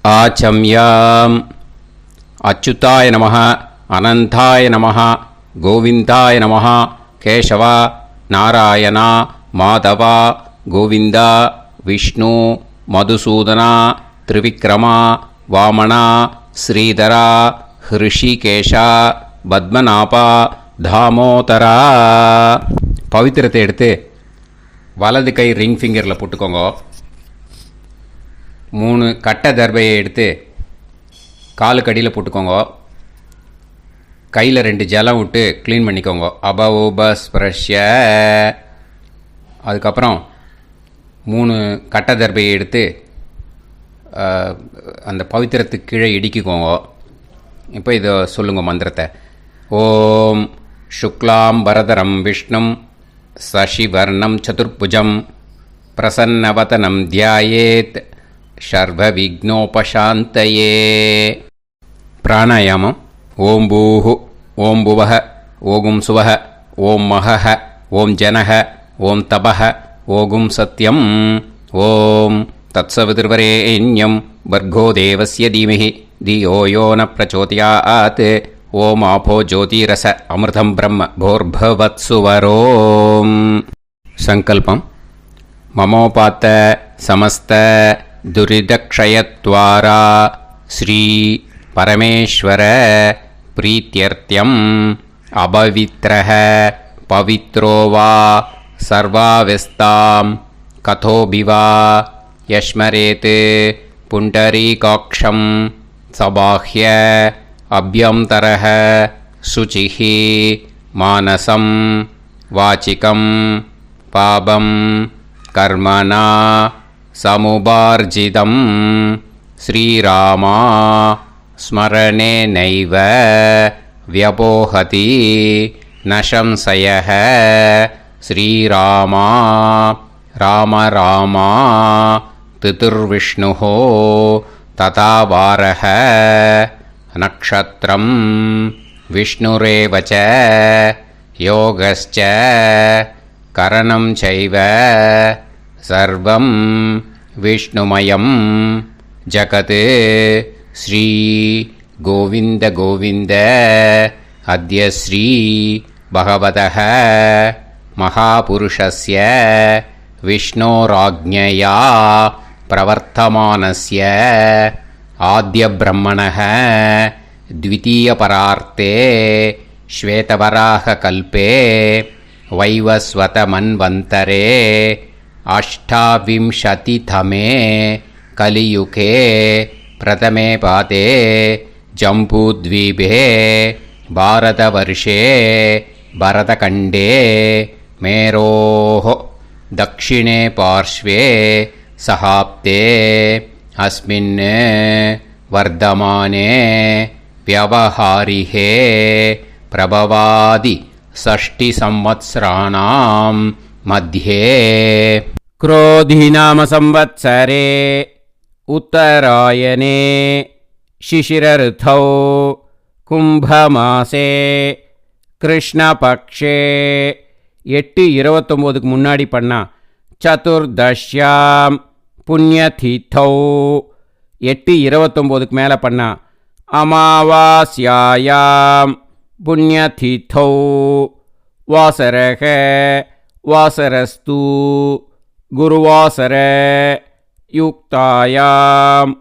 ஆச்சம்யாம். அச்சுதாய நமः, அனந்தாய நமः, கோவிந்தாய நமः, கேசவா, நாராயணா, மாதவா, கோவிந்தா, விஷ்ணு, மதுசூதனா, திரிவிக்ரமா, வாமனா, ஸ்ரீதரா, ஹிருஷிகேஷா, பத்மநாபா, தாமோதரா. பவித்திரத்தை எடுத்து வலது கை ரிங் ஃபிங்கரில் போட்டுக்கோங்க. 3 கட்டை தர்பையை எடுத்து காலுக்கடியில் போட்டுக்கோங்க. கையில் 2 ஜலம் விட்டு க்ளீன் பண்ணிக்கோங்க. அபௌபஸ்பிரஷ்ய. அதுக்கப்புறம் 3 கட்டை தர்பையை எடுத்து அந்த பவித்திரத்துக்கு கீழே இடிக்கிக்கோங்க. இப்போ இதை சொல்லுங்க மந்திரத்தை. ஓம் சுக்லாம் வரதரம் விஷ்ணும் சசிவர்ணம் சதுர்புஜம் பிரசன்னவதனம் தியாயேத் சர்வ விக்னோபசாந்தயே. பிராணாயாமம். ஓம் பூஹு, ஓம் புவஹ, ஓகும் சுவஹ, ஓம் மஹஹ, ஓம் ஜனஹ, ஓம் தபஹ, ஓகும் சத்யம். ஓம் தத்சவிதுர்வரேண்யம் வர்கோ தேவஸ்ய தீமஹி தியோ யோ ந பிரச்சோதயாத். ஓம் ஆபோ ஜோதிரச அமிர்தம் பிரம்ம போர்பவத்சுவரோம். சங்கல்பம். மமோபாத்த சமஸ்த துரிதக்ஷயத்வாரா ஸ்ரீ பரமேஸ்வர பிரீத்யர்த்தியம் அபவித்ரஹ பவித்ரோ வா சர்வாவஸ்தாம் கதோபிவா யஸ்மரேத் புண்டரீகாக்ஷம் சபாஹ்ய அப்யந்தரஹ சுசிஹ மானசம் வாசிகம் பாபம் கர்மணா சமுபார்ஜிதம் ஸ்ரீராமா ஸ்மரணேனைவ வ்யபோஹதி ந சம்சயः. ஸ்ரீராமா ராம ராமா திதிர்விஷ்ணுः ததா வாரः நக்ஷத்ரம் விஷ்ணுரேவ ச யோகஸ்ச கரணம் சைவ சர்வம் விஷ்ணுமயம் ஜகத். ஸ்ரீ கோவிந்த கோவிந்த அத்ய ஸ்ரீ பகவதः மகாபுருஷஸ்ய விஷ்ணோராஜ்ஞயா பிரவர்த்தமானஸ்ய ஆத்ய பிரம்மணः த்விதீயபரார்த்தே ஸ்வேதவராக கல்பே வைவஸ்வத மன்வந்தரே அஷ்டாவிம்சதிதமே கலியுகே பிரதமே பாதே ஜம்பூத்வீபே பாரதவர்ஷே பரதகண்டே மேரோः தக்ஷிணே பார்ஷ்வே சஹாப்தே அஸ்மின் வர்தமானே வியவஹாரிஹே பிரபவாதி ஷஷ்டி சம்வத்சராணாம் மத்யே. क्रोधी नाम संवत्सरे उत्तरायणे शिशिरऋतौ கும்பமாசே கிருஷ்ணபக்ஷே. 8:29க்கு முன்னாடி பண்ணா சதுர்தஷ்யாம் புண்ணியதீத்தௌ. 8:29க்கு மேலே பண்ணா அமாவாஸ்யாயாம் புண்ணியதீத்தௌ. வாசரக வாசரஸ்து குருவாசர யுக்தாயாம்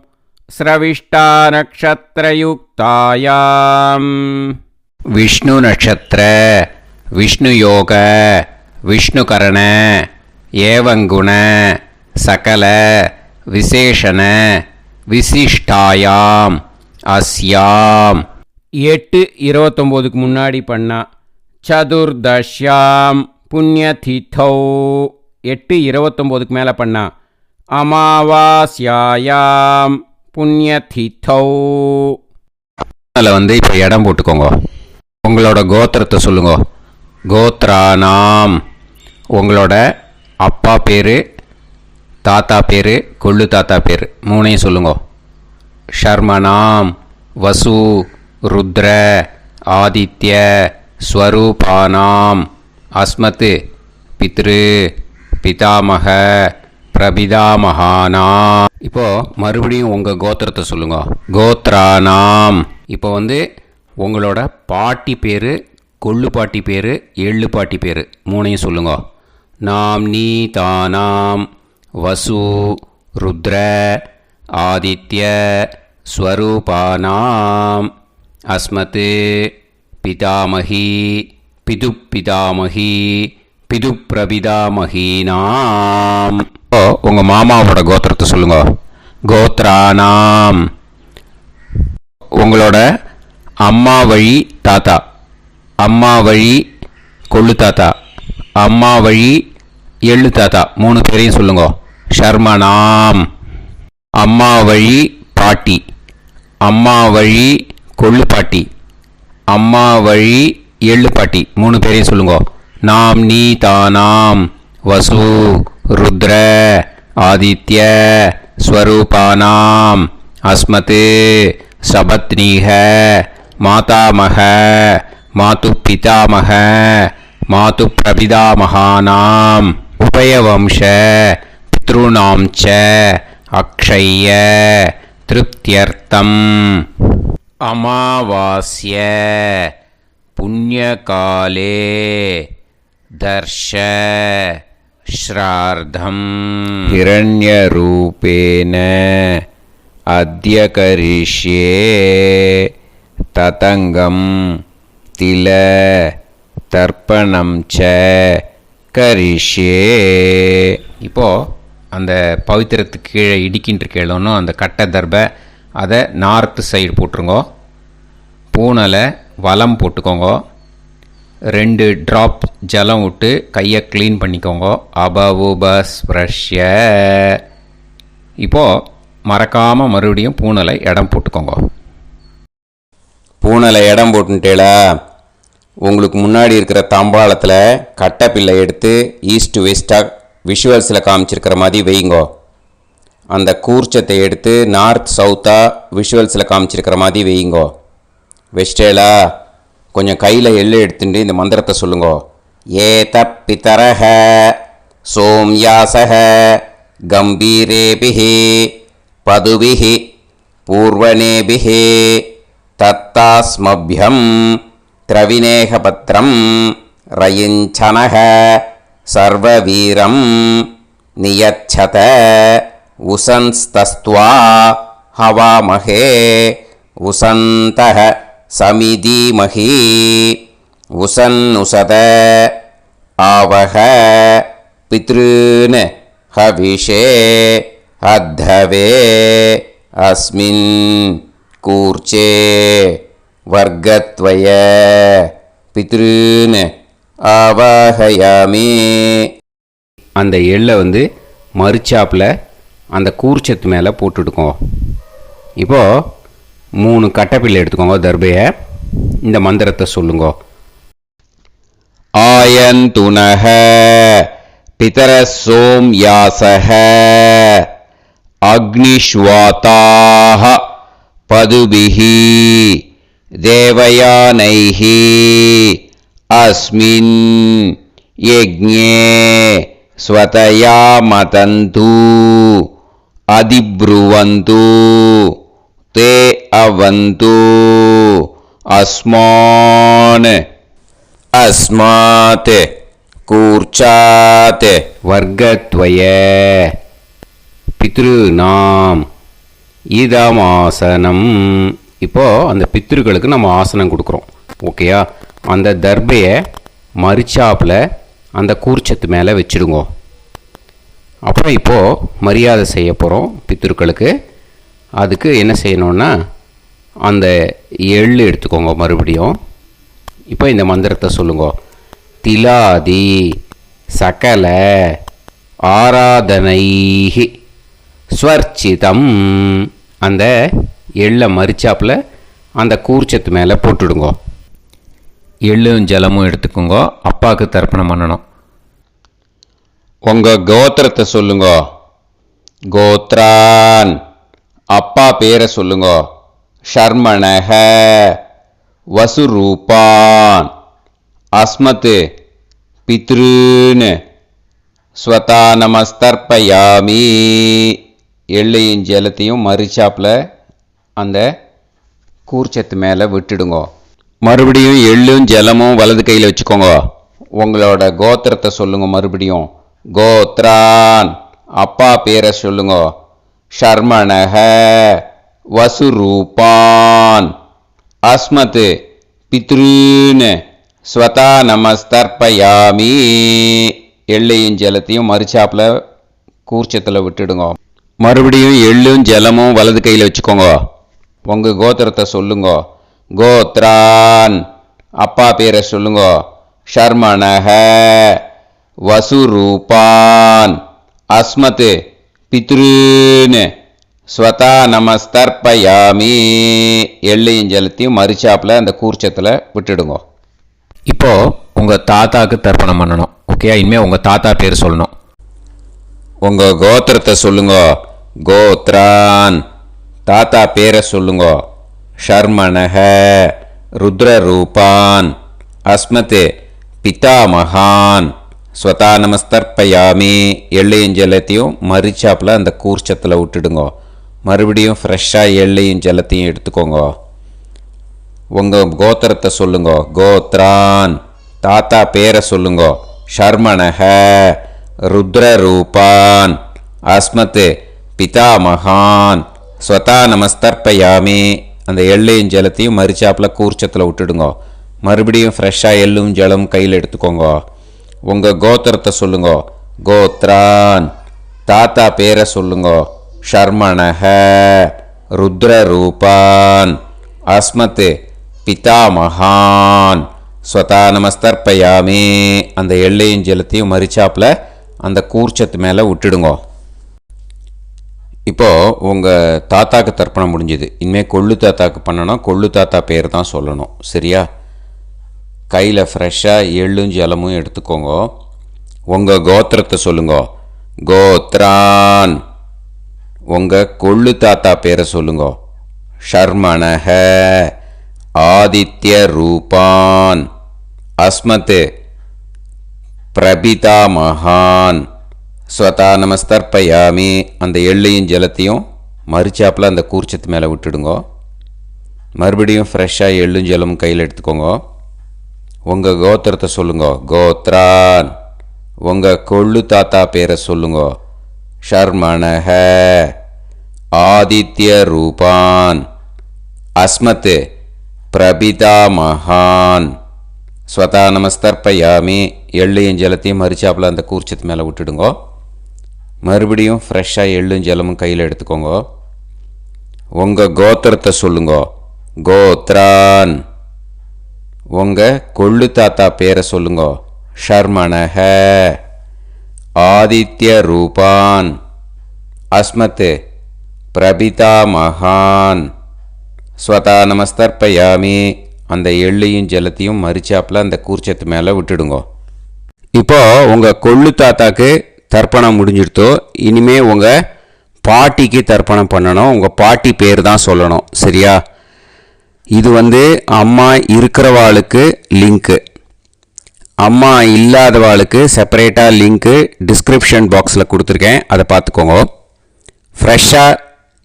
ஸ்ரவிஷ்டா நக்ஷத்ரயுக்தாயாம். விஷ்ணு நட்சத்திர விஷ்ணு யோக விஷ்ணுகரண ஏவங்குண சகல விசேஷண விசிஷ்டாயாம் அஸ்யாம். 8:29க்கு முன்னாடி பண்ணா சதுர்தஷ்யாம் புண்ணியதீத்தௌ. 8:29க்கு மேலே பண்ணா அமாவாஸ்யாயாம் புண்ணியதீத்தௌ. அதில் இப்போ இடம் போட்டுக்கோங்க. உங்களோட கோத்திரத்தை சொல்லுங்க. கோத்ரானாம். உங்களோட அப்பா பேர், தாத்தா பேர், கொள்ளு தாத்தா பேர் 3ஐயும் சொல்லுங்க. ஷர்மனாம் வசு ருத்ர ஆதித்ய ஸ்வரூபானாம் அஸ்மத் பித்ரு பிதாமக பிரபிதாமகானாம். இப்போ மறுபடியும் உங்கள் கோத்திரத்தை சொல்லுங்க. கோத்ரானாம். இப்போ உங்களோட பாட்டி பேர், கொள்ளு பாட்டி பேர், எள்ளு பாட்டி பேர் மூணையும் சொல்லுங்க. நாம் நீ தானாம் வசு ருத்ர ஆதித்ய ஸ்வரூபானாம் அஸ்மத் பிதாமகி பிதுப்பிதாமகி பிதுப்பிரபிதாமகீனாம். உங்கள் மாமாவோட கோத்திரத்தை சொல்லுங்க. கோத்ரானாம். உங்களோட அம்மா வழி தாத்தா, அம்மா வழி கொள்ளு தாத்தா, அம்மா வழி எள்ளு தாத்தா மூணு பேரையும் சொல்லுங்க. ஷர்மனாம். அம்மா வழி பாட்டி, அம்மா வழி கொள்ளு பாட்டி, அம்மா வழி எள்ளு பாட்டி மூணு பேரையும் சொல்லுங்க. நாம் நீ தானாம் வசு ருத்ர ஆதித்ய ஸ்வரூபானாம் அஸ்மத் சபத்னீஹ மாதாமக மாது பிதாமக மாது பிரபிதாமகானாம் உபயவம்ச பித்ருணாம் ச அக்ஷய்ய திருப்தியர்த்தம் அமாவாஸ்ய புண்ணியகாலே தர்ஷ ஸ்ரார்த்தம் ஹிரண்யரூபேன அத்ய கரிஷ்யே ததங்கம் தில தர்ப்பணம் ச கரிஷ்யே. இப்போது அந்த பவித்திரத்துக்கு கீழே இடிக்கின்ற கேளோன்னு அந்த கட்டை தர்பை அதை நார்த்து சைடு போட்டுருங்கோ. பூனலை வலம் போட்டுக்கோங்க. 2 ட்ராப் ஜலம் விட்டு கையை க்ளீன் பண்ணிக்கோங்க. அபவுபஸ்ப்ரஷ்ய. இப்போது மறக்காமல் மறுபடியும் பூனலை இடம் போட்டுக்கோங்க. பூனலை இடம் போட்டுட்டேளா, உங்களுக்கு முன்னாடி இருக்கிற தாம்பாளத்தில் கட்டைப்பில்லை எடுத்து ஈஸ்ட் வெஸ்டாக விஷுவல்ஸில் காமிச்சிருக்கிற மாதிரி வைங்கோ. அந்த கூர்ச்சத்தை எடுத்து நார்த் சவுத்தாக விஷுவல்ஸில் காமிச்சிருக்கிற மாதிரி வைங்கோ. வெஸ்டேலா கொஞ்சம் கையில் எள்ளு எடுத்துட்டு இந்த மந்திரத்தை சொல்லுங்க. ஏத பிதரஹ சோம்யாசஹ கம்பீரேபிஹி பதுபிஹி பூர்வனேபிஹி தத்தாஸ்மப்யம் திரவிநேகபத்ரம் ரயிஞ்சனஹ சர்வவீரம் நியச்சத உசன்ஸ்தஸ்த்வா ஹவாமஹே உசந்தஹ சமிதீமஹி உசன்னுசத ஆவஹ பித்ருன் ஹவிஷே அத்தவே அஸ்மின் கூர்ச்சே வர்க்கத்வய பித்ருன் ஆவாஹயாமி. அந்த எள்ளை மறுச்சாப்பில் அந்த கூர்ச்சத்து மேலே போட்டுடுக்கோங்க. இப்போது 3 கட்டைப்பிள்ளை எடுத்துக்கோங்க. தர்பையை இந்த மந்திரத்தை சொல்லுங்க. ஆயந்துனஹ பிதர சோம்யாசஹ அக்னிஷ்வாதாஹ பதுபிஹி தேவயானைஹி அஸ்மின் யஜ்ஞே ஸ்வதயா மதந்து அதிப்ருவந்து தே அவது அஸ்மான் அஸ்மாத் கூர்ச்சாத் வர்க்கத்வய பித்ருநாம் இதமாசனம். இப்போது அந்த பித்ருக்களுக்கு நம்ம ஆசனம் கொடுக்குறோம். ஓகேயா? அந்த தர்பையை மறுச்சாப்பில் அந்த கூர்ச்சத்து மேலே வச்சுடுங்க. அப்புறம் இப்போது மரியாதை செய்ய போகிறோம் பித்ருக்களுக்கு. அதுக்கு என்ன செய்யணுன்னா அந்த எள்ளு எடுத்துக்கோங்க. மறுபடியும் இப்போ இந்த மந்திரத்தை சொல்லுங்க. திலாதி சகல ஆராதனைஹி ஸ்வர்ச்சிதம். அந்த எள்ளை மரிச்சாப்பில் அந்த கூர்ச்சத்து மேலே போட்டுடுங்க. எள்ளும் ஜலமும் எடுத்துக்கோங்க. அப்பாவுக்கு தர்ப்பணம் பண்ணணும். உங்கள் கோத்திரத்தை சொல்லுங்க. கோத்ரான். அப்பா பேரை சொல்லுங்க. ஷர்மணஹ வசுரூபான் அஸ்மத் பித்ருன் ஸ்வதா நமஸ்தர்ப்பயாமி. எள்ளையும் ஜலத்தையும் மறிச்சாப்பில் அந்த கூர்ச்சத்து மேலே விட்டுடுங்க. மறுபடியும் எள்ளும் ஜலமும் வலது கையில் வச்சுக்கோங்க. உங்களோட கோத்திரத்தை சொல்லுங்க. மறுபடியும் கோத்ரான், அப்பா பேரை சொல்லுங்க. ஷர்மணஹ, வசுரூபான், அஸ்மத், பித்ருன்னு. ஸ்வதா நமஸ்தர்ப்பயாமி. எள்ளையும் ஜலத்தையும் மறிச்சாப்பில் கூர்ச்சத்தில் விட்டுடுங்க. மறுபடியும் எள்ளும் ஜலமும் வலது கையில் வச்சுக்கோங்க. உங்கள் கோத்திரத்தை சொல்லுங்க. கோத்ரான், அப்பா பேரை சொல்லுங்க. ஷர்மணஹ, வசுரூபான், அஸ்மத், பித்ருன்னு. ஸ்வதா நமஸ்தர்ப்பயாமி. எள்ளையும் ஜலத்தையும் மறிச்சாப்பில் அந்த கூர்ச்சத்தில் விட்டுடுங்க. இப்போது உங்கள் தாத்தாவுக்கு தர்ப்பணம் பண்ணணும். ஓகே, இனிமேல் உங்கள் தாத்தா பேர் சொல்லணும். உங்கள் கோத்திரத்தை சொல்லுங்க. கோத்ரான், தாத்தா பேரை சொல்லுங்க. ஷர்மணஹ, ருத்ரரூபான், அஸ்மத், பிதாமகான். ஸ்வதா நமஸ்தர்ப்பயாமி. எள்ளையும் ஜலத்தையும் மறிச்சாப்பில் அந்த கூர்ச்சத்தில் விட்டுடுங்க. மறுபடியும் ஃப்ரெஷ்ஷாக எள்ளையும் ஜலத்தையும் எடுத்துக்கோங்க. உங்கள் கோத்திரத்தை சொல்லுங்க. கோத்ரான், தாத்தா பேரை சொல்லுங்க. ஷர்மணஹ, ருத்ரரூபான், அஸ்மத், பிதாமகான். ஸ்வதா நமஸ்தர்ப்பயாமி. அந்த எள்ளையும் ஜலத்தையும் மறிச்சாப்பில் கூர்ச்சத்தில் விட்டுடுங்க. மறுபடியும் ஃப்ரெஷ்ஷாக எள்ளும் ஜலம் கையில் எடுத்துக்கோங்க. உங்கள் கோத்திரத்தை சொல்லுங்க. கோத்ரான், தாத்தா பேரை சொல்லுங்க. ஷர்மணஹ, ருத்ரரூபான், அஸ்மத், பிதாமகான். ஸ்வதா நமஸ்தர்ப்பயாமி. அந்த எள்ளையும் ஜலத்தையும் மறிச்சாப்பில் அந்த கூர்ச்சத்து மேலே விட்டுடுங்க. இப்போது உங்கள் தாத்தாக்கு தர்ப்பணம் முடிஞ்சுது. இனிமேல் கொள்ளு தாத்தாக்கு பண்ணணும். கொள்ளு தாத்தா பேர் தான் சொல்லணும். சரியா? கையில் ஃப்ரெஷ்ஷாக எள்ளும் ஜலமும் எடுத்துக்கோங்க. உங்கள் கோத்திரத்தை சொல்லுங்க. கோத்ரான், உங்கள் கொள்ளு தாத்தா பேரை சொல்லுங்க. ஷர்மணஹ, ஆதித்ய ரூபான், அஸ்மத், பிரபிதாமகான். ஸ்வதா நமஸ்தர்ப்பயாமி. அந்த எள்ளையும் ஜலத்தையும் மறிச்சாப்பில் அந்த கூர்ச்சத்து மேலே விட்டுடுங்க. மறுபடியும் ஃப்ரெஷ்ஷாக எள்ளும் ஜலமும் கையில் எடுத்துக்கோங்க. உங்கள் கோத்திரத்தை சொல்லுங்க. கோத்ரான், உங்கள் கொள்ளு தாத்தா பேரை சொல்லுங்க. ஷர்மணஹ, ஆதித்ய ரூபான், அஸ்மத், பிரபிதாமகான். ஸ்வதா நமஸ்தர்ப்பயாமி. எள்ளையும் ஜலத்தையும் மறிச்சாப்பில் அந்த கூர்ச்சத்து மேலே விட்டுடுங்க. மறுபடியும் ஃப்ரெஷ்ஷாக எள்ளும் ஜலமும் கையில் எடுத்துக்கோங்க. உங்கள் கோத்திரத்தை சொல்லுங்க. கோத்ரான், உங்கள் கொள்ளு தாத்தா பேரை சொல்லுங்க. ஷர்மணஹ, ஆதித்ய ரூபான், அஸ்மத், பிரபிதாமகான். ஸ்வதா நமஸ்தர்ப்பயாமி. அந்த எள்ளையும் ஜலத்தையும் மறிச்சாப்பில் அந்த கூர்ச்சத்து மேலே விட்டுடுங்க. இப்போது உங்கள் கொள்ளு தாத்தாக்கு தர்ப்பணம் முடிஞ்சிடுத்தோ. இனிமே உங்கள் பாட்டிக்கு தர்ப்பணம் பண்ணணும். உங்கள் பாட்டி பேர் தான் சொல்லணும். சரியா? இது அம்மா இருக்கிறவாளுக்கு லிங்க்கு, அம்மா இல்லாதவாளுக்கு செப்பரேட்டாக லிங்க்கு டிஸ்கிரிப்ஷன் பாக்ஸில் கொடுத்துருக்கேன். அதை பார்த்துக்கோங்க. ஃப்ரெஷ்ஷாக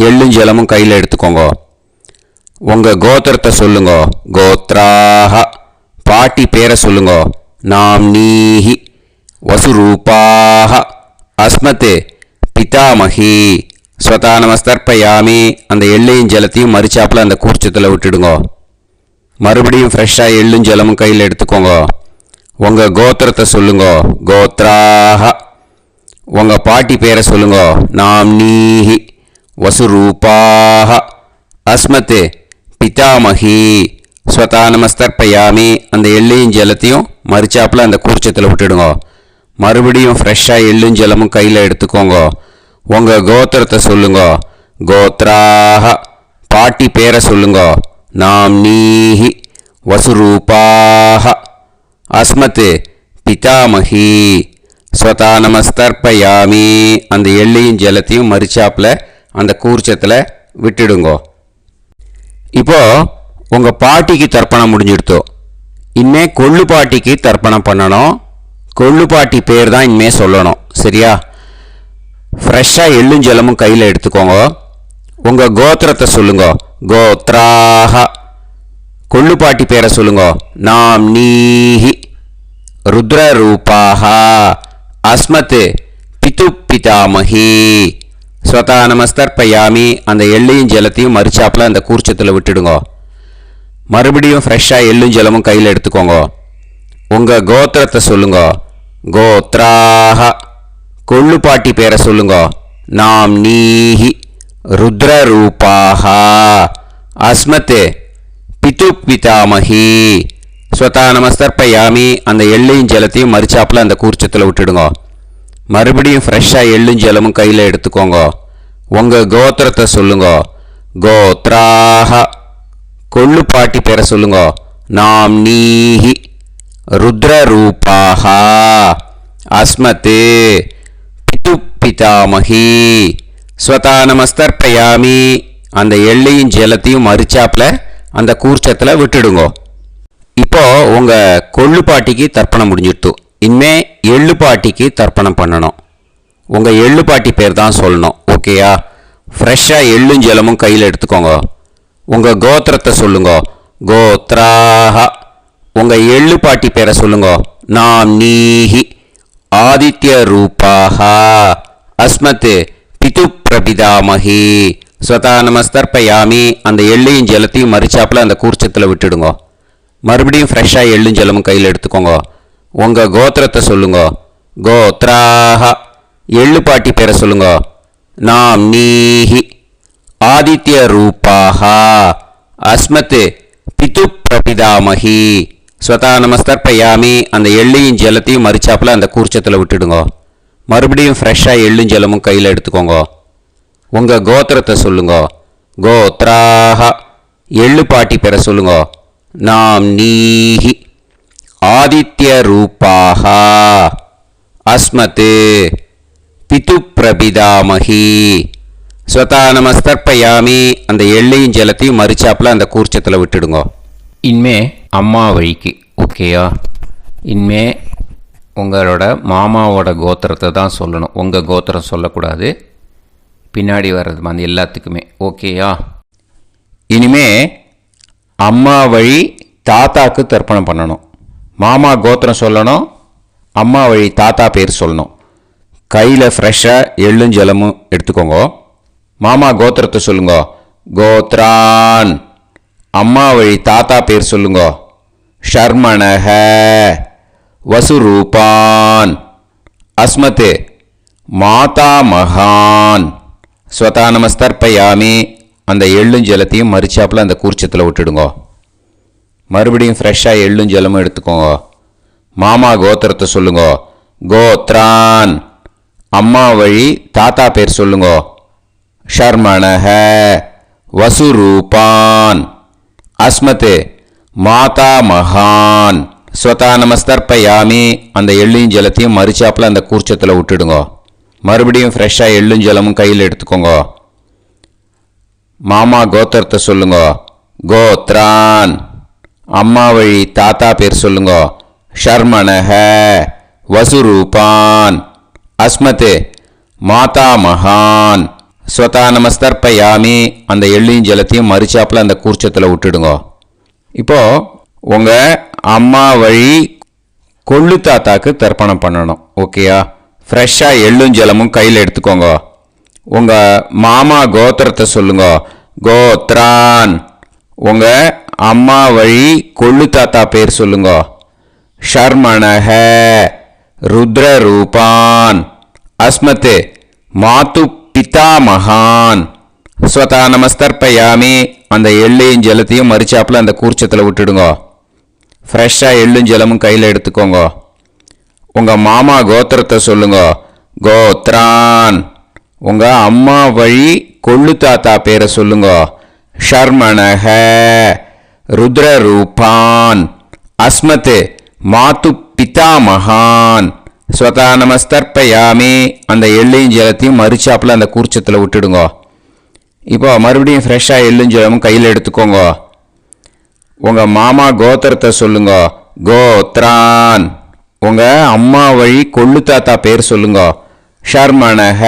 எள்ளும் ஜலமும் கையில் எடுத்துக்கோங்க. உங்கள் கோத்திரத்தை சொல்லுங்க. கோத்ராஹ, பாட்டி பேரை சொல்லுங்க. நாம்னீஹி, வசுரூபாஹ, அஸ்மத், பிதாமகி. ஸ்வதா நமஸ்தர்ப்பயாமி. அந்த எள்ளையும் ஜலத்தையும் மறிச்சாப்பில் அந்த கூர்ச்சத்தில் விட்டுடுங்க. மறுபடியும் ஃப்ரெஷ்ஷாக எள்ளும் ஜலமும் கையில் எடுத்துக்கோங்க. உங்கள் கோத்திரத்தை சொல்லுங்க. கோத்ராஹ, உங்கள் பாட்டி பேரை சொல்லுங்க. நாம்னீஹி, வசுரூபாஹ, அஸ்மத், பிதாமகி. ஸ்வதா நமஸ்தர்ப்பயாமி. அந்த எள்ளையும் ஜலத்தையும் மறிச்சாப்பில் அந்த கூர்ச்சத்தில் விட்டுடுங்க. மறுபடியும் ஃப்ரெஷ்ஷாக எள்ளும் ஜலமும் கையில் எடுத்துக்கோங்க. உங்கள் கோத்திரத்தை சொல்லுங்க. கோத்ராஹ, பாட்டி பேரை சொல்லுங்க. நாம்னீஹி, வசுரூபாஹ, அஸ்மத், பிதாமகி. ஸ்வதா நமஸ்தர்ப்பயாமி. அந்த எள்ளையும் ஜலத்தையும் மறிச்சாப்பில் அந்த கூர்ச்சத்தில் விட்டுடுங்க. இப்போது உங்கள் பாட்டிக்கு தர்ப்பணம் முடிஞ்சிடுத்தோ. இனிமே கொள்ளு பாட்டிக்கு தர்ப்பணம் பண்ணணும். கொள்ளு பாட்டி பேர் தான் இனிமே சொல்லணும். சரியா? ஃப்ரெஷ்ஷாக எள்ளும் ஜலமும் கையில் எடுத்துக்கோங்க. உங்கள் கோத்திரத்தை சொல்லுங்க. கோத்ராஹ. கொள்ளுப்பாட்டி பேரை சொல்லுங்க. நாம் நீஹி. ருத்ரரூபாஹ. அஸ்மத் பிது பிதாமஹி. ஸ்வதா நமஸ்தர்ப்பயாமி. அந்த எள்ளையும் ஜலத்தையும் மறிச்சாப்பில் அந்த கூர்ச்சத்தில் விட்டுடுங்க. மறுபடியும் ஃப்ரெஷ்ஷாக எள்ளும் ஜலமும் கையில் எடுத்துக்கோங்க. உங்கள் கோத்திரத்தை சொல்லுங்க. கோத்ராஹ. கொள்ளுப்பாட்டி பேரை சொல்லுங்க. நாம் நீஹி. ருத்ரரூபாஹ. அஸ்மத் பிது பிதாமஹி. ஸ்வதா நமஸ்தர்ப்பயாமி. அந்த எள்ளையும் ஜலத்தையும் மறிச்சாப்பில் அந்த கூர்ச்சத்தில் விட்டுடுங்க. மறுபடியும் ஃப்ரெஷ்ஷாக எள்ளும் ஜலமும் கையில் எடுத்துக்கோங்க. உங்கள் கோத்திரத்தை சொல்லுங்க. கோத்ராஹ. கொள்ளுப்பாட்டி பேரை சொல்லுங்க. நாம் நீஹி. ருத்ரரூபாஹ. அஸ்மத் பிது பிதாமஹி. ஸ்வதா நமஸ்தர்ப்பயாமி. அந்த எள்ளையும் ஜலத்தையும் மறிச்சாப்பில் அந்த கூர்ச்சத்தில் விட்டுடுங்க. இப்போ உங்கள் கொள்ளுப்பாட்டிக்கு தர்ப்பணம் முடிஞ்சிடுத்து. இனிமே எள்ளுப்பாட்டிக்கு தர்ப்பணம் பண்ணணும். உங்கள் எள்ளுப்பாட்டி பேர் தான் சொல்லணும். ஓகேயா? ஃப்ரெஷ்ஷாக எள்ளும் ஜலமும் கையில் எடுத்துக்கோங்க. உங்கள் கோத்திரத்தை சொல்லுங்க. கோத்ராஹ. உங்கள் எள்ளுப்பாட்டி பேரை சொல்லுங்க. நாம் நீஹி. ஆதித்ய ரூபாஹ. அஸ்மத் பிது பிரபிதாமஹி. ஸ்வதா நமஸ்தர்ப்பயாமி. அந்த எள்ளையும் ஜலத்தையும் மறிச்சாப்பில் அந்த கூர்ச்சத்தில் விட்டுடுங்க. மறுபடியும் ஃப்ரெஷ்ஷாக எள்ளும் ஜலமும் கையில் எடுத்துக்கோங்க. உங்கள் கோத்திரத்தை சொல்லுங்க. கோத்ராஹ. எள்ளுப்பாட்டி பேரை சொல்லுங்க. நாம் நீஹி. ஆதித்ய ரூபாஹ. அஸ்மத் பிது பிரபிதாமஹி. ஸ்வதா நமஸ்தர்ப்பயாமி. அந்த எள்ளையும் ஜலத்தையும் மறிச்சாப்பில் அந்த கூர்ச்சத்தில் விட்டுடுங்க. மறுபடியும் ஃப்ரெஷ்ஷாக எள்ளும் ஜலமும் கையில் எடுத்துக்கோங்க. உங்கள் கோத்திரத்தை சொல்லுங்க. கோத்ராஹ. எள்ளுப்பாட்டி பேரை சொல்லுங்க. நாம் நீஹி. ஆதித்ய ரூபாஹ. அஸ்மத் பிது பிரபிதாமஹி. ஸ்வதா நமஸ்தர்ப்பயாமி. அந்த எள்ளையும் ஜலத்தையும் மறிச்சாப்பில் அந்த கூர்ச்சத்தில் விட்டுடுங்க. இனிமே அம்மா வழிக்கு. ஓகேயா? இனிமே உங்களோட மாமாவோட கோத்திரத்தை தான் சொல்லணும். உங்கள் கோத்திரம் சொல்லக்கூடாது. பின்னாடி வர்றது மாதிரி எல்லாத்துக்குமே. ஓகேயா? இனிமே அம்மா வழி தாத்தாக்கு தர்ப்பணம் பண்ணணும். மாமா கோத்திரம் சொல்லணும். அம்மா வழி தாத்தா பேர் சொல்லணும். கையில் ஃப்ரெஷ்ஷாக எள்ளும் ஜலமும் எடுத்துக்கோங்க. மாமா கோத்திரத்தை சொல்லுங்க. கோத்ரான். அம்மா வழி தாத்தா பேர் சொல்லுங்க. ஷர்மணஹ. வசுரூபான். அஸ்மத் மாதா மகான். ஸ்வதா நமஸ்தர்ப்பயாமி. அந்த எள்ளும் ஜலத்தையும் மறிச்சாப்பில் அந்த கூர்ச்சத்தில் விட்டுடுங்க. மறுபடியும் ஃப்ரெஷ்ஷாக எள்ளும் ஜலமும் எடுத்துக்கோங்க. மாமா கோத்திரத்தை சொல்லுங்க. கோத்ரான். அம்மா வழி தாத்தா பேர் சொல்லுங்க. ஷர்மணஹ. வசுரூபான். அஸ்மத் மாதா மகான். ஸ்வதா நமஸ்தர்ப்பயாமி. அந்த எள்ளையும் ஜலத்தையும் மறிச்சாப்பில் அந்த கூர்ச்சத்தில் விட்டுடுங்க. மறுபடியும் ஃப்ரெஷ்ஷாக எள்ளும் ஜலமும் கையில் எடுத்துக்கோங்க. மாமா கோத்திரத்தை சொல்லுங்க. கோத்ரான். அம்மா வழி தாத்தா பேர் சொல்லுங்க. ஷர்மணஹ. வசுரூபான். அஸ்மத் மாதா மகான். ஸ்வதா நமஸ்தர்ப்பயாமி. அந்த எள்ளையும் ஜலத்தையும் மறிச்சாப்பில் அந்த கூர்ச்சத்தில் விட்டுடுங்க. இப்போது உங்கள் அம்மா வழி கொள்ளு தாத்தாக்கு தர்ப்பணம் பண்ணணும். ஓகேயா? ஃப்ரெஷ்ஷாக எள்ளும் ஜலமும் கையில் எடுத்துக்கோங்க. உங்கள் மாமா கோத்திரத்தை சொல்லுங்க. கோத்ரான். உங்கள் அம்மா வழி கொள்ளு தாத்தா பேர் சொல்லுங்க. ஷர்மணஹ. ருத்ரரூபான். அஸ்மத் மாது பிதாமகான். ஸ்வதா நமஸ்தர்ப்பயாமி. அந்த எள்ளையும் ஜலத்தையும் மறிச்சாப்பில் அந்த கூர்ச்சத்தில் விட்டுடுங்க. ஃப்ரெஷ்ஷாக எள்ளும் ஜலமும் கையில் எடுத்துக்கோங்க. உங்கள் மாமா கோத்திரத்தை சொல்லுங்க. கோத்ரான். உங்கள் அம்மா வழி கொள்ளு தாத்தா பேரை சொல்லுங்க. ஷர்மணஹ. ருத்ரரூபான். அஸ்மத் மாது பிதாமகான். ஸ்வதா நமஸ்தர்ப்பயாமி. அந்த எள்ளையும் ஜலத்தையும் மறிச்சாப்பில் அந்த கூர்ச்சத்தில் விட்டுடுங்க. இப்போ மறுபடியும் ஃப்ரெஷ்ஷாக எள்ளும் ஜலமும் கையில் எடுத்துக்கோங்க. உங்கள் மாமா கோத்திரத்தை சொல்லுங்க. கோத்ரான். உங்கள் அம்மா வழி கொள்ளு தாத்தா பேர் சொல்லுங்க. ஷர்மணஹ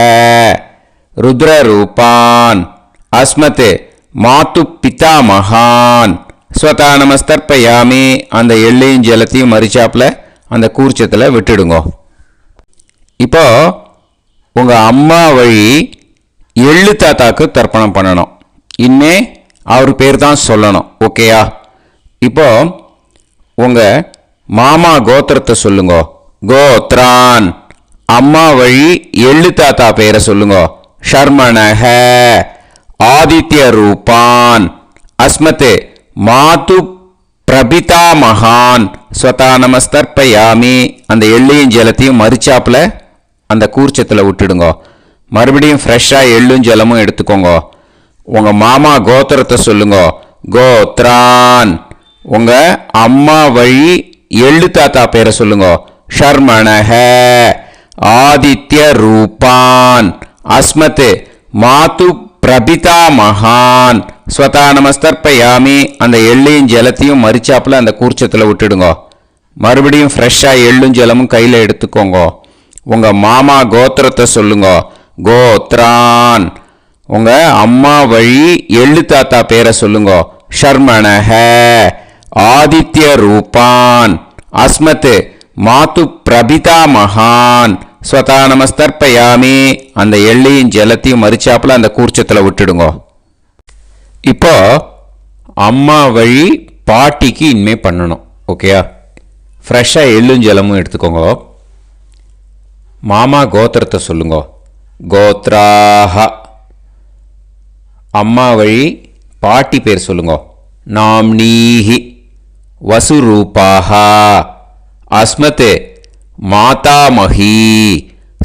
ருத்ரரூபான் அஸ்மத் மாத்து பிதாமகான் ஸ்வதா நமஸ்தர்ப்பயாமி. அந்த எள்ளையும் ஜலத்தையும் மறிச்சாப்புல அந்த கூர்ச்சத்தில் விட்டுடுங்க. இப்போ உங்கள் அம்மா வழி எள்ளு தாத்தாக்கு தர்ப்பணம் பண்ணணும். இனிமே அவர் பேர் தான் சொல்லணும். ஓகேயா? இப்போ உங்கள் மாமா கோத்திரத்தை சொல்லுங்க. கோத்ரான். அம்மா வழி எள்ளு தாத்தா பேரை சொல்லுங்க. ஷர்மணஹ ஆதித்ய ரூபான் அஸ்மத் மாது பிரபிதா மகான் ஸ்வதா நமஸ்தர்ப்பயாமி. அந்த எள்ளையும் ஜலத்தையும் மறிச்சாப்புல அந்த கூர்ச்சத்தில் விட்டுடுங்க. மறுபடியும் ஃப்ரெஷ்ஷாக எள்ளும் ஜலமும் எடுத்துக்கோங்க. உங்கள் மாமா கோத்திரத்தை சொல்லுங்க. கோத்ரான். உங்கள் அம்மா வழி எள்ளு தாத்தா பேரை சொல்லுங்க. ஷர்மணஹ ஆதித்ய ரூபான் அஸ்மத் மாது பிரபிதா மகான் ஸ்வதா நமஸ்தர்ப்பயாமி. அந்த எள்ளையும் ஜலத்தையும் மறிச்சாப்புல அந்த கூர்ச்சத்தில் விட்டுடுங்க. மறுபடியும் ஃப்ரெஷ்ஷாக எள்ளும் ஜலமும் கையில் எடுத்துக்கோங்க. உங்கள் மாமா கோத்திரத்தை சொல்லுங்க. கோத்ரான். உங்கள் அம்மா வழி எள்ளு தாத்தா பேரை சொல்லுங்க. ஷர்மணஹ ஆதித்ய ரூபான் அஸ்மத் மாது பிரபிதா மகான் ஸ்வதா நமஸ்தர்ப்பயாமி. அந்த எள்ளையும் ஜலத்தையும் மறிச்சாப்புல அந்த கூர்ச்சத்தில் விட்டுடுங்க. இப்போ அம்மா வழி பாட்டிக்கு இனிமே பண்ணணும். ஓகேயா? ஃப்ரெஷ்ஷாக எள்ளும் ஜலமும் எடுத்துக்கோங்க. மாமா கோத்திரத்தை சொல்லுங்க. கோத்ராஹ. அம்மா வழி பாட்டி பேர் சொல்லுங்க. நாம்னீஹி வசுரூபாஹ அஸ்மத் மாதாமஹி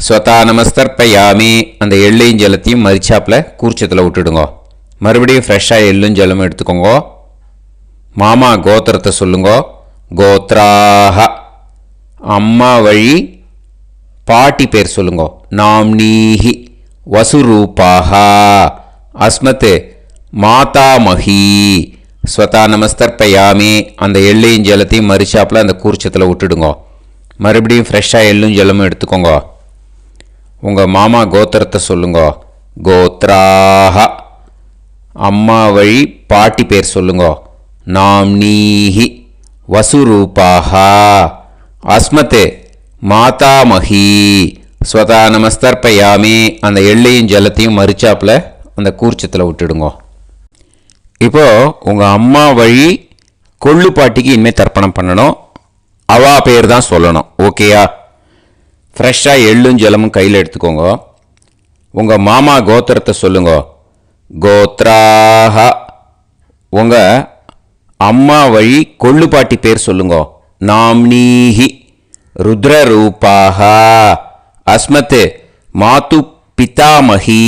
ஸ்வதா நமஸ்தர்ப்பயாமி. அந்த எள்ளையும் ஜலத்தையும் மறிச்சாப்புல கூர்ச்சத்தில் விட்டுடுங்க. மறுபடியும் ஃப்ரெஷ்ஷாக எள்ளும் ஜலமும் எடுத்துக்கோங்க. மாமா கோத்திரத்தை சொல்லுங்க. கோத்ராஹ. அம்மா வழி பாட்டி பேர் சொல்லுங்க. நாம்னீஹி வசுரூபாஹ அஸ்மத் மாதாமஹி ஸ்வதா நமஸ்தர்ப்பயாமி. அந்த எள்ளையும் ஜலத்தையும் மறிச்சாப்புல அந்த கூர்ச்சத்தில் விட்டுடுங்க. மறுபடியும் ஃப்ரெஷ்ஷாக எள்ளும் ஜலமும் எடுத்துக்கோங்க. உங்கள் மாமா கோத்திரத்தை சொல்லுங்க. கோத்ராஹ. அம்மா வழி பாட்டி பேர் சொல்லுங்க. நாம்னீஹி வசுரூபாஹ அஸ்மத் மாதாமஹி ஸ்வதா நமஸ்தர்ப்பயாமி. அந்த எள்ளையும் ஜலத்தையும் மறிச்சாப்புல அந்த கூர்ச்சத்தில் விட்டுடுங்க. இப்போ உங்கள் அம்மா வழி கொள்ளு பாட்டிக்கு இனிமேல் தர்ப்பணம் பண்ணணும். அவா பேர் தான் சொல்லணும். ஓகேயா? ஃப்ரெஷ்ஷாக எள்ளும் ஜலமும் கையில் எடுத்துக்கோங்க. உங்கள் மாமா கோத்திரத்தை சொல்லுங்க. கோத்ராஹ. உங்கள் அம்மா வழி கொள்ளு பாட்டி பேர் சொல்லுங்க. நாம்னீஹி ருத்ரரூபாஹ அஸ்மத் மாது பிதாமஹி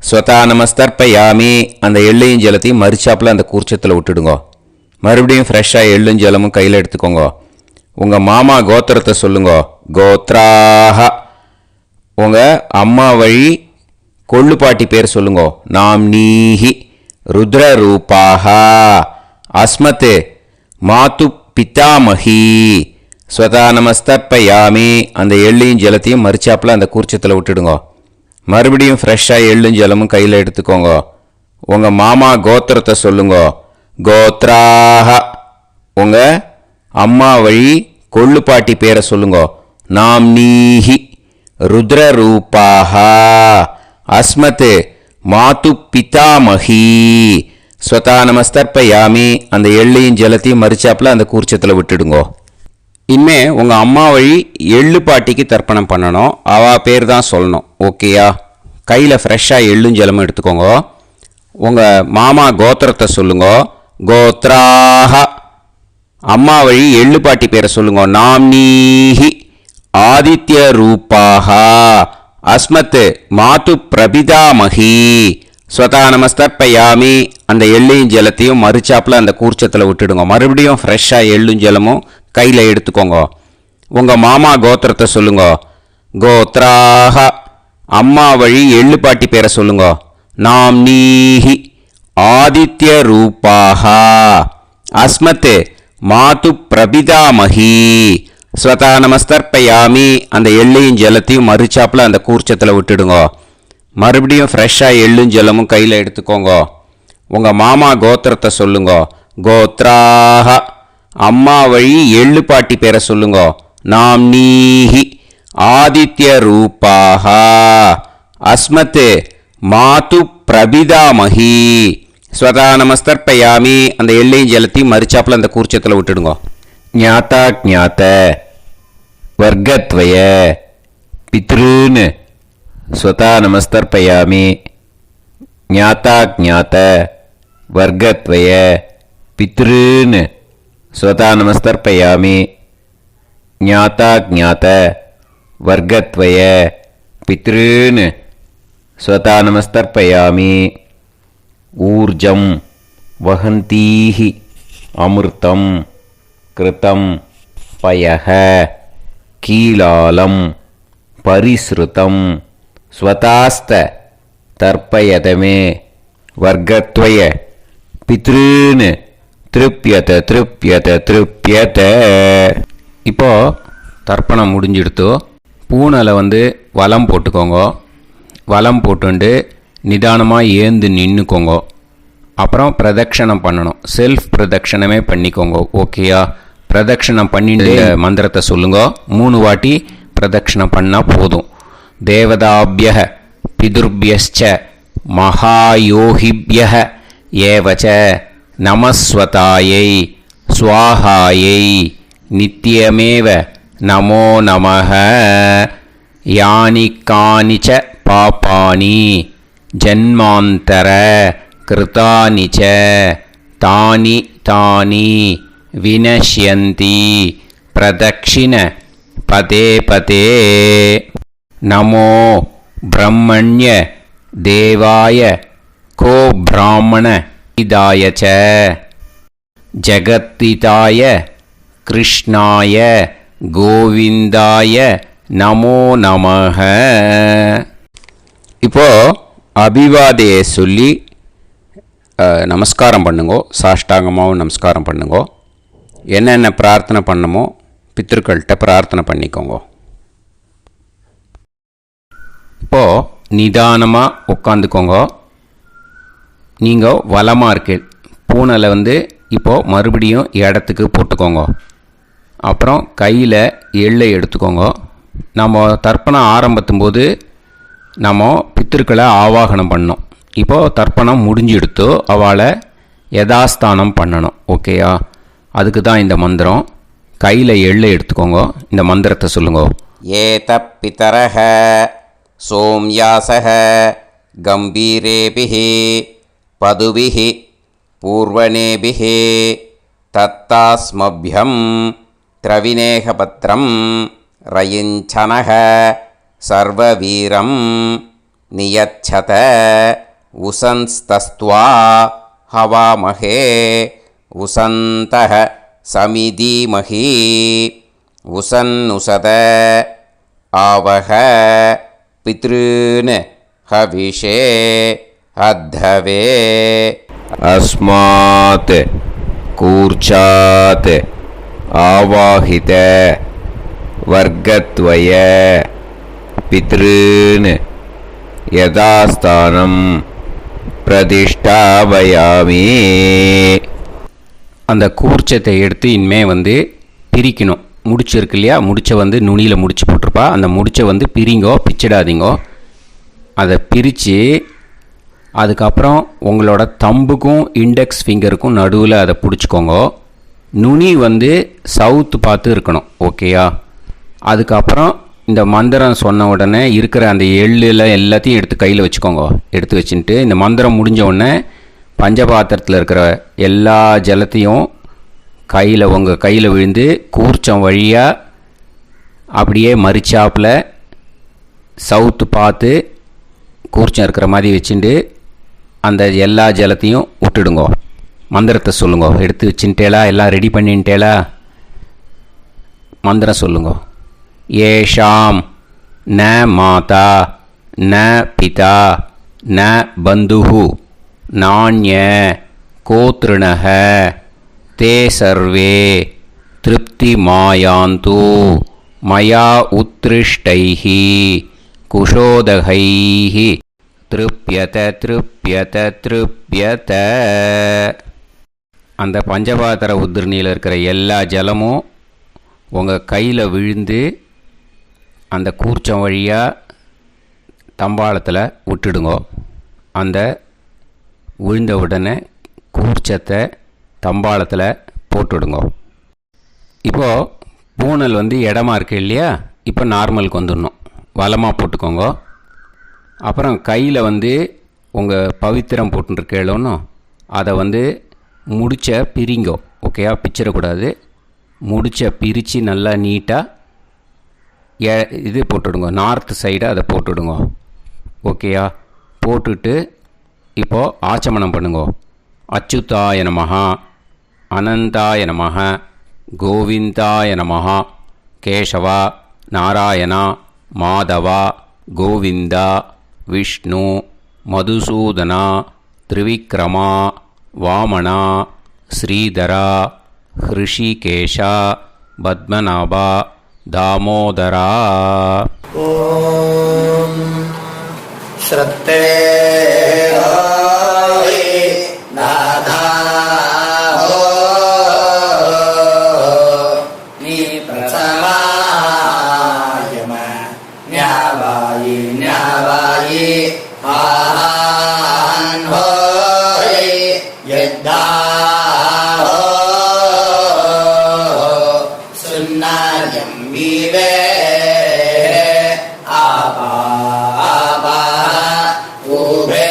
ஸ்வதா நமஸ்தர்ப்பயாமி. அந்த எள்ளையும் ஜலத்தையும் மறிச்சாப்புல அந்த கூர்ச்சத்தில் விட்டுடுங்க. மறுபடியும் ஃப்ரெஷ்ஷாக எள்ளும் ஜலமும் கையில் எடுத்துக்கோங்க. உங்கள் மாமா கோத்திரத்தை சொல்லுங்க. கோத்ராஹ. உங்கள் அம்மா வழி கொள்ளு பாட்டி பேர் சொல்லுங்க. நாம்னீஹி ருத்ரரூபாஹ அஸ்மத் மாது பிதாமஹி ஸ்வதா நமஸ்தர்ப்பயாமி. அந்த எள்ளையும் ஜலத்தையும் மறிச்சாப்புல அந்த கூர்ச்சத்தில் விட்டுடுங்க. மறுபடியும் ஃப்ரெஷ்ஷாக எள்ளும் ஜலமும் கையில் எடுத்துக்கோங்க. உங்கள் மாமா கோத்திரத்தை சொல்லுங்க. கோத்ராஹ. உங்கள் அம்மா வழி கொள்ளு பாட்டி பேரை சொல்லுங்க. நாம்னீஹி ருத்ரரூபாஹ அஸ்மத் மாது பிதாமஹி ஸ்வதா நமஸ்தர்ப்பயாமி. அந்த எள்ளையும் ஜலத்தையும் மறிச்சாப்புல அந்த கூர்ச்சத்தில் விட்டுடுங்க. இனிமே உங்கள் அம்மா வழி எள்ளு பாட்டிக்கு தர்ப்பணம் பண்ணணும். அவா பேர் தான் சொல்லணும். ஓகேயா? கையில் ஃப்ரெஷ்ஷாக எள்ளும் ஜலமும் எடுத்துக்கோங்க. உங்கள் மாமா கோத்திரத்தை சொல்லுங்க. கோத்ராஹ. அம்மா வழி எள்ளு பாட்டி பேரை சொல்லுங்க. நாம்னீஹி ஆதித்ய ரூபாஹ அஸ்மத் மாது பிரபிதாமஹி ஸ்வதா நமஸ்தர்ப்பயாமி. அந்த எள்ளையும் ஜலத்தையும் மறிச்சாப்புல அந்த கூர்ச்சத்தில் விட்டுடுங்க. மறுபடியும் ஃப்ரெஷ்ஷாக எள்ளும் ஜலமும் கையில் எடுத்துக்கோங்க. உங்கள் மாமா கோத்திரத்தை சொல்லுங்க. கோத்ராஹ. அம்மா வழி எள்ளு பாட்டி பேரை சொல்லுங்க. நாம்னீஹி ஆதித்ய ரூபாஹ அஸ்மத் மாது பிரபிதாமஹி ஸ்வதா நமஸ்தர்ப்பயாமி அந்த எள்ளையும் ஜலத்தையும் மறுச்சாப்பில் அந்த கூர்ச்சத்தில் விட்டுடுங்க. மறுபடியும் ஃப்ரெஷ்ஷாக எள்ளும் ஜலமும் கையில் எடுத்துக்கோங்க. உங்கள் மாமா கோத்திரத்தை சொல்லுங்க. கோத்ராக அம்மா வழி எள்ளு பாட்டி பேரை சொல்லுங்க. நாம் நீஹி ஆதித்ய ரூபாக அஸ்மத் மாது பிரபிதாமஹி. ஸ்வதா நமஸ்தர்ப்பயாமி அந்த எள்ளையும் ஜலத்தையும் மறுச்சாப்பில் அந்த கூர்ச்சத்தில் விட்டுடுங்க. ஞாத்தா ஜாத்த வர்க்கத்வய பித்ருன்னு ஸ்வதா நமஸ்தர்ப்பயாமி. ஞாத்தா ஜாத்த வர்க்கத்வய பித்ருன்னு ஸ்வதா நமஸ்தர்ப்பயாமி. ஞாத்தா ஜாத்த வர்க்கத்வய பித்ருன்னு ஸ்வதா நமஸ்தர்ப்பயாமி. ஊர்ஜம் வஹந்தீஹி அமிர்தம் கிருதம் பயஹ கீலாலம் பரிஸ்ருதம் ஸ்வதாஸ்த தர்ப்பயதமே வர்க்கத்வய பித்ருன்னு திருப்யத திருப்யத திருப்யத. இப்போ தர்ப்பணம் முடிஞ்சிடுத்தோ பூனலை வலம் போட்டுக்கோங்க. வலம் போட்டுண்டு நிதானமாக ஏந்து நின்றுக்கோங்க. அப்புறம் பிரதட்சணம் பண்ணணும். செல்ஃப் பிரதட்சணமே பண்ணிக்கோங்க. ஓகேயா? பிரதட்சணம் பண்ணிட்டு மந்திரத்தை சொல்லுங்க. 3 வாட்டி பிரதட்சணம் பண்ணால் போதும். தேவதாபிய பிதுர்பியஸ்ச மகாயோகிபிய ஏவச்ச நமஸ்வதாயை ஸ்வாஹாயை நித்யமேவ நமோ நமஹ. யானி கானிச்ச பாபானி ஜன்மாந்தர கிருதானி ச தானி தானி வினஷ்யந்தி பிரதக்ஷிண பதே பதே. நமோ பிரம்மண்ய தேவாய கோ பிராமண இதாய ச ஜகத்திதாய கிருஷ்ணாய கோவிந்தாய நமோ நமஹ. இப்போ அபிவாதையை சொல்லி நமஸ்காரம் பண்ணுங்கோ. சாஷ்டாங்கமாகவும் நமஸ்காரம் பண்ணுங்கோ. என்னென்ன பிரார்த்தனை பண்ணமோ பித்ருக்கள்கிட்ட பிரார்த்தனை பண்ணிக்கோங்க. இப்போது நிதானமாக உட்காந்துக்கோங்க. நீங்கள் வலமாக இருக்கு பூனலை இப்போது மறுபடியும் இடத்துக்கு போட்டுக்கோங்க. அப்புறம் கையில் எள்ளை எடுத்துக்கோங்க. நம்ம தர்ப்பணம் ஆரம்பித்தும் போது நம்ம பித்திருக்களை ஆவாகனம் பண்ணோம். இப்போது தர்ப்பணம் முடிஞ்செடுத்து அவளை யதாஸ்தானம் பண்ணணும். ஓகேயா? அதுக்கு தான் இந்த மந்திரம். கையில் எள்ளை எடுத்துக்கோங்க. இந்த மந்திரத்தை சொல்லுங்க. ஏத பிதரஹ சோம்யாசஹ கம்பீரேபிஹி பதுபிஹி பூர்வணேபிஹி தத்தாஸ்மப்யம் திரவிநேகபத்ரம் ரயிஞ்சனஹ சர்வவீரம் நியச்சத உசன்ஸ்தஸ்த்வா ஹவாமஹே உசந்தஹ சமிதீமஹி உசன்னுசத ஆவஹ பித்ருன் ஹவிஷே அத்தவே. அஸ்மாத் கூர்ச்சாத் ஆவாஹித வர்க்கத்வய பித்ருன் யதாஸ்தானம் பிரதிஷ்டாபயாமி. அந்த கூர்ச்சத்தை எடுத்து இனிமே பிரிக்கணும். முடிச்சு இருக்கு இல்லையா? முடிச்சை நுனியில் முடிச்சு போட்டிருப்பா. அந்த முடிச்சை பிரிங்கோ, பிச்சிடாதீங்கோ. அதை பிரித்து அதுக்கப்புறம் உங்களோட தம்புக்கும் இண்டெக்ஸ் ஃபிங்கருக்கும் நடுவில் அதை பிடிச்சிக்கோங்க. நுனி சவுத்து பார்த்து இருக்கணும். ஓகேயா? அதுக்கப்புறம் இந்த மந்திரம் சொன்ன உடனே இருக்கிற அந்த எள்ளில் எல்லாத்தையும் எடுத்து கையில் வச்சுக்கோங்க. எடுத்து வச்சுட்டு இந்த மந்திரம் முடிஞ்ச உடனே பஞ்சபாத்திரத்தில் இருக்கிற எல்லா ஜலத்தையும் உங்கள் கையில் விழுந்து கூர்ச்சம் வழியாக அப்படியே மறிச்சாப்பில் சவுத்து பார்த்து கூர்ச்சம் இருக்கிற மாதிரி வச்சுட்டு அந்த எல்லா ஜலத்தையும் விட்டுடுங்கோ. மந்திரத்தை சொல்லுங்க. எடுத்து வச்சுட்டேலா? எல்லாம் ரெடி பண்ணிட்டேலா? மந்திரம் சொல்லுங்க. ஏஷாம் ந மாதா ந பிதா ந பந்துஹு நாண்ய கோத்ருணஹ தே சர்வே திருப்திமாயாந்து மயா உத்ருஷ்டைः குஷோதகைः திருப்யத திருப்யத திருப்யத. அந்த பஞ்சபாத்திர உதிரணியில் இருக்கிற எல்லா ஜலமும் உங்கள் கையில் விழுந்து அந்த கூர்ச்சம் வழியாக தம்பாளத்தில் விட்டுடுங்கோ. அந்த விழுந்த உடனே கூர்ச்சத்தை தம்பாளத்தில் போட்டுடுங்கோ. இப்போது பூனல் இடமா இருக்கு இல்லையா, இப்போ நார்மலுக்கு வந்துடணும். வலமாக போட்டுக்கோங்க. அப்புறம் கையில் உங்கள் பவித்திரம் போட்டுருக்கேளோன்னு அதை முடிச்ச பிரிங்கோ. ஓகேயா, பிச்சிடக்கூடாது. முடிச்ச பிரித்து நல்லா நீட்டாக இது போட்டுடுங்க. நார்த் சைடு அதை போட்டுடுங்க. ஓகேயா, போட்டுட்டு இப்போது ஆச்சமனம் பண்ணுங்க. அச்சுதாய நமஹ, அனந்தாய நமஹ, கோவிந்தாய நமஹ, கேசவா, நாராயணா, மாதவா, கோவிந்தா, விஷ்ணு, மதுசூதனா, திரிவிக்ரமா, வாமனா, ஸ்ரீதரா, ஹிருஷிகேஷா, பத்மநாபா, தாமோதரா. ஓம் ஸ்ரத்தே நாதா நீ பிரசவாயம ஞாவாயி ஞாவாயி ஆஹான் ஹோய் யத்தா சுன்னாயம் வீவே ஆபா ஆபா உபே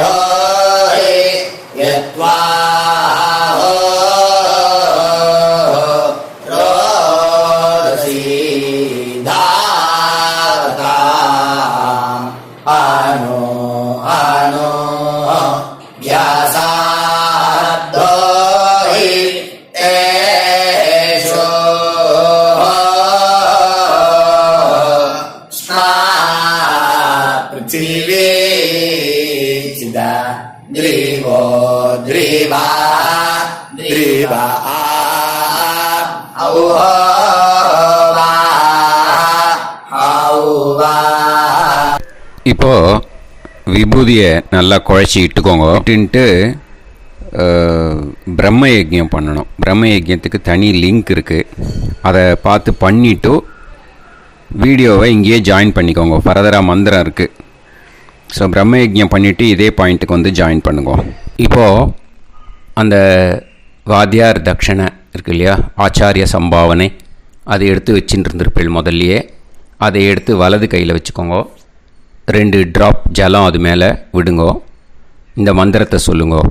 ஹோய் யத்வா ரோதசி தாவதாம் ஆனோ ஆனோ வ்யாசாத்தோஹி தேஷோ ஸ்மா பிருத்திவே சிதா த்ரிவோ த்ரிவா த்ரிவா ஔவா ஔவா. இப்போது விபூதியை நல்லா குழச்சி இட்டுக்கோங்க. இட்டுன்ட்டு பிரம்ம யஜ்யம் பண்ணணும். பிரம்ம யஜ்யத்துக்கு தனி லிங்க் இருக்குது. அதை பார்த்து பண்ணிவிட்டு வீடியோவை இங்கேயே ஜாயின் பண்ணிக்கோங்க. ஃபர்தராக மந்திரம் இருக்குது. ஸோ பிரம்ம யஜ்யம் பண்ணிவிட்டு இதே பாயிண்ட்டுக்கு ஜாயின் பண்ணுங்க. இப்போது அந்த வாத்தியார் தட்சணை இருக்கு இல்லையா, ஆச்சாரிய சம்பாவனை, அதை எடுத்து வச்சுட்டு இருந்திருப்பீள் முதல்லையே. அதை எடுத்து வலது கையில் வச்சுக்கோங்க. 2 ட்ராப் ஜலம் அது மேலே விடுங்கோ. இந்த மந்திரத்தை சொல்லுங்கோ.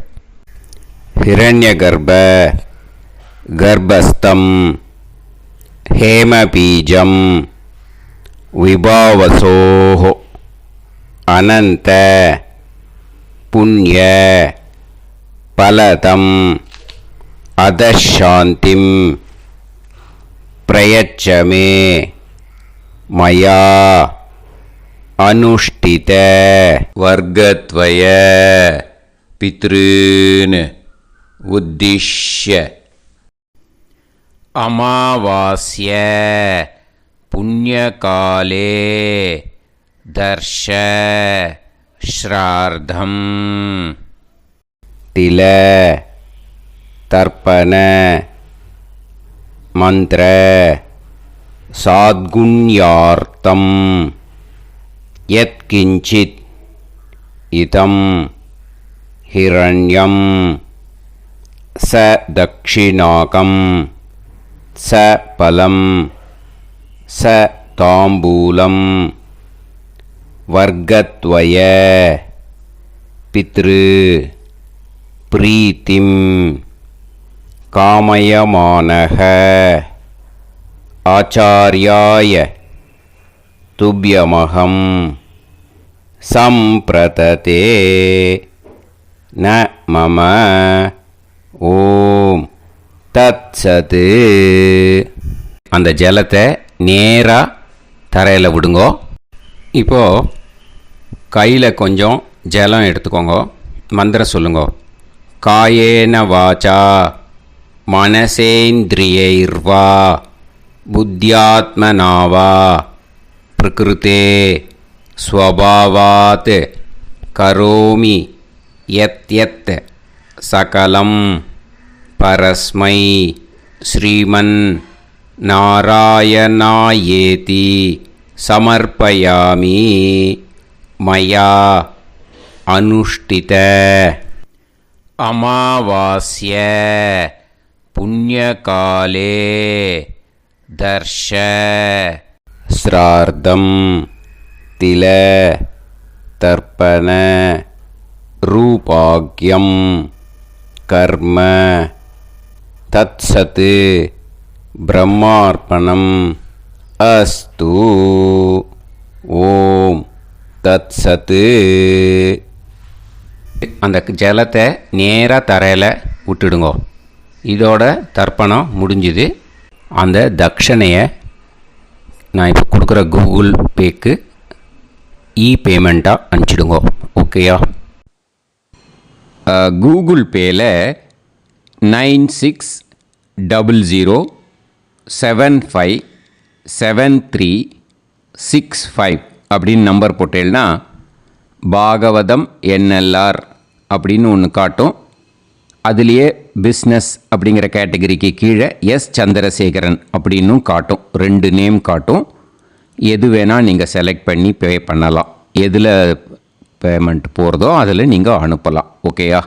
ஹிரண்ய கர்ப்ப கர்ப்பஸ்தம் ஹேமபீஜம் விபாவசோஹோ அனந்த புண்ணிய பலதம் அதசாந்திம் பிரயச்சமே மயா அனுஷ்டித வர்க்கத்வய பித்ருன் உத்திஷ்ய அமாவாஸ்ய புண்ணியகாலே தர்ஷ ஸ்ரார்த்தம் தில தர்ப்பண மந்திர சாத்குண்யார்த்தம் யத்கிஞ்சித் இதம் ஹிரண்யம் ச தக்ஷிணாகம் ச பலம் ச தாம்பூலம் வர்க்கத்வய பித்ரு பிரீத்திம் காமயமானஹ ஆச்சார்யாய துப்யமகம் சம்பிரததே ந மம ஓம் தத்சத். அந்த ஜலத்தை நேராக தரையில் விடுங்கோ. இப்போது கையில் கொஞ்சம் ஜலம் எடுத்துக்கோங்க. மந்திரம் சொல்லுங்க. காயேன வாச்சா मनसेन्द्रियैर्वा बुद्ध्यात्मना वा प्रकृते स्वभावात् करोमि यत् सकलं परस्मै श्रीमन्नारायणायेति समर्पयामि मया अनुष्ठित अमावास्य पुण्यकाले दर्श श्रार्धं तिल तर्पण रूपाग्यं कर्म तत्सत् ब्रह्मार्पणम् अस्तु ஓம் தத்சத்து. அந்த ஜலத்தை நேராக தரையில் விட்டுடுங்கோ. இதோட தர்ப்பணம் முடிஞ்சுது. அந்த தட்சணையை நான் இப்போ கொடுக்குற கூகுள் பேக்கு பேமெண்ட்டாக அனுப்பிச்சிடுங்கோ. ஓகேயா? கூகுள் பேயில் 9600757365 அப்படின்னு நம்பர் போட்டேன்னா பாகவதம் என்எல்ஆர் அப்படின்னு ஒன்று காட்டும். அதுலேயே பிஸ்னஸ் அப்படிங்கிற கேட்டகரிக்கு கீழே எஸ் சந்திரசேகரன் அப்படின்னும் காட்டும். 2 நேம் காட்டும். எது வேணால் நீங்கள் செலக்ட் பண்ணி பே பண்ணலாம். எதில் பேமெண்ட் போகிறதோ அதில் நீங்கள் அனுப்பலாம். ஓகேயா?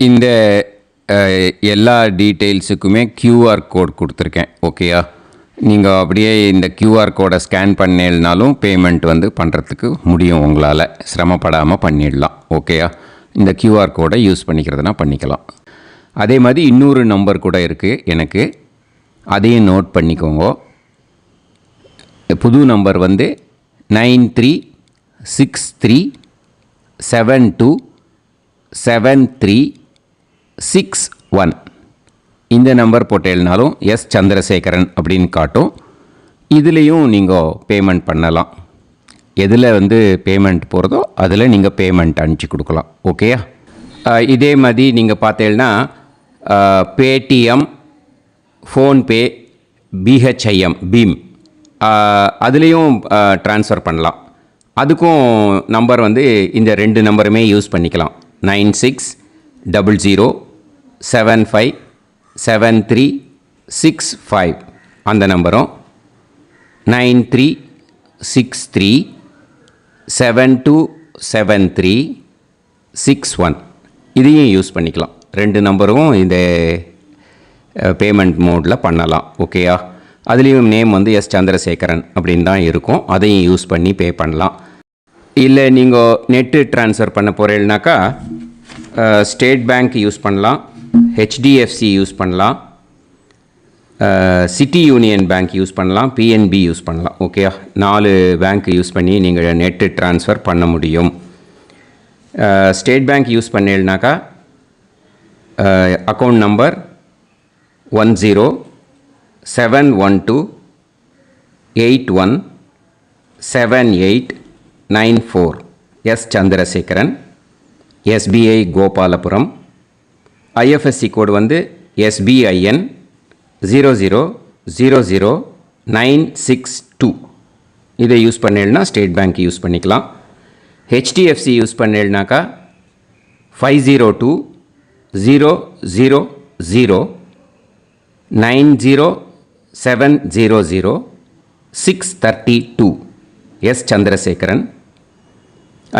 இந்த எல்லா டீட்டெயில்ஸுக்குமே QR கோட் கொடுத்துருக்கேன். ஓகேயா? நீங்கள் அப்படியே இந்த QR கோடை ஸ்கேன் பண்ணேனாலும் பேமெண்ட் பண்ணுறதுக்கு முடியும். உங்களால் சிரமப்படாமல் பண்ணிடலாம். ஓகேயா? இந்த QR கோடை யூஸ் பண்ணிக்கிறதுனா பண்ணிக்கலாம். அதே மாதிரி இன்னொரு நம்பர் கூட இருக்குது எனக்கு. அதையும் நோட் பண்ணிக்கோங்க. புது நம்பர் 9363727361. இந்த நம்பர் போட்டேனாலும் எஸ் சந்திரசேகரன் அப்படின்னு காட்டும். இதுலேயும் நீங்கள் பேமெண்ட் பண்ணலாம். எதில் பேமெண்ட் போகிறதோ அதில் நீங்கள் பேமெண்ட் அனுப்பிச்சி கொடுக்கலாம். ஓகேயா? இதே மாதிரி நீங்கள் பார்த்தீங்கன்னா பேடிஎம், ஃபோன்பே, பிஹெச்ஐஎம், பீம் அதுலேயும் ட்ரான்ஸ்ஃபர் பண்ணலாம். அதுக்கும் நம்பர் இந்த 2 நம்பருமே யூஸ் பண்ணிக்கலாம். 9600757365 அந்த நம்பரும் 9363727361 இதையும் யூஸ் பண்ணிக்கலாம். 2 நம்பரும் இந்த பேமெண்ட் மோடில் பண்ணலாம். ஓகேயா? அதுலேயும் நேம் எஸ் சந்திரசேகரன் அப்படின்னு தான் இருக்கும். அதையும் யூஸ் பண்ணி பே பண்ணலாம். இல்லை நீங்கள் நெட்டு ட்ரான்ஸ்ஃபர் பண்ண போகிறீங்கனாக்கா ஸ்டேட் பேங்க் யூஸ் பண்ணலாம், HDFC யூஸ் பண்ணலாம், சிட்டி யூனியன் பேங்க் யூஸ் பண்ணலாம், PNB யூஸ் பண்ணலாம். ஓகேயா? 4 பேங்க் யூஸ் பண்ணி நீங்கள் நெட்டு ட்ரான்ஸ்ஃபர் பண்ண முடியும். ஸ்டேட் பேங்க் யூஸ் பண்ணீங்கனாக்கா account number 1071281789 S Chandrasekaran, SBI Gopalapuram. IFSC code SBIN 0000962. இதை யூஸ் பண்ணீங்கன்னா ஸ்டேட் பேங்க் யூஸ் பண்ணிக்கலாம். HDFC யூஸ் பண்ணீங்கனாக்கா 5020090700 S Chandrasekaran.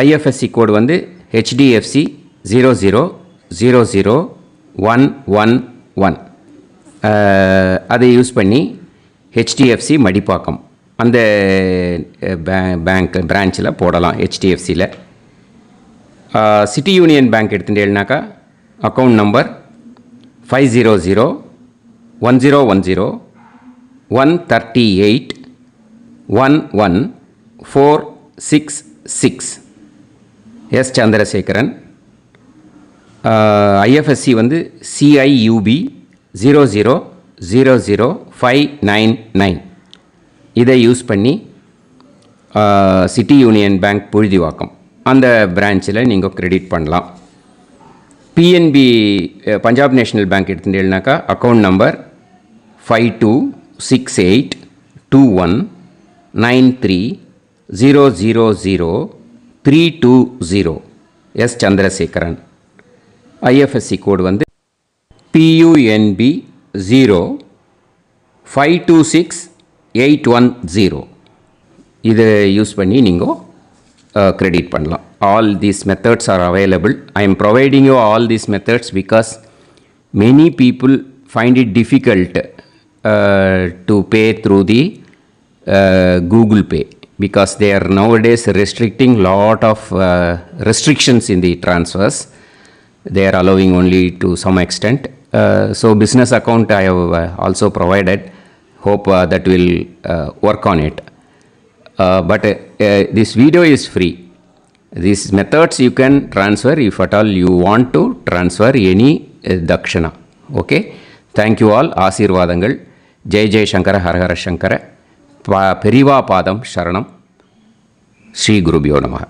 IFSC code HDFC 0000111. அதை யூஸ் பண்ணி HDFC மடிப்பாக்கம் அந்த பேங்க் பிரான்ச்சில் போடலாம். HDFCயில் சிட்டி யூனியன் பேங்க் எடுத்துட்டேன்னாக்கா account number 500101381146 S Chandrasekaran. IFSC CIUB 0000599. இதை யூஸ் பண்ணி சிட்டி யூனியன் பேங்க் புழுதிவாக்கம் அந்த பிரான்ச்சில் நீங்கள் கிரெடிட் பண்ணலாம். பிஎன்பி பஞ்சாப் நேஷ்னல் பேங்க் எடுத்துட்டேன்னாக்கா account number 52682193000320 S Chandrasekaran. IFSC code வந்து PUNB 0526810. இதை யூஸ் பண்ணி நீங்கள் கிரெடிட் பண்ணலாம். All these methods are available. I am providing you all these methods because many people find it difficult to pay through the Google Pay because they are nowadays restricting lot of restrictions in the transfers. They are allowing only to some extent. So business account I have also provided. Hope that will work on it. But this video is free. These methods you can transfer if at all you want to transfer any dakshana. Okay. Thank you all. ஆசீர்வாதங்கள். ஜெய் ஜெய் சங்கர ஹரஹர சங்கர. பெரிவா பாதம் சரணம். ஸ்ரீ குருபியோ நமः.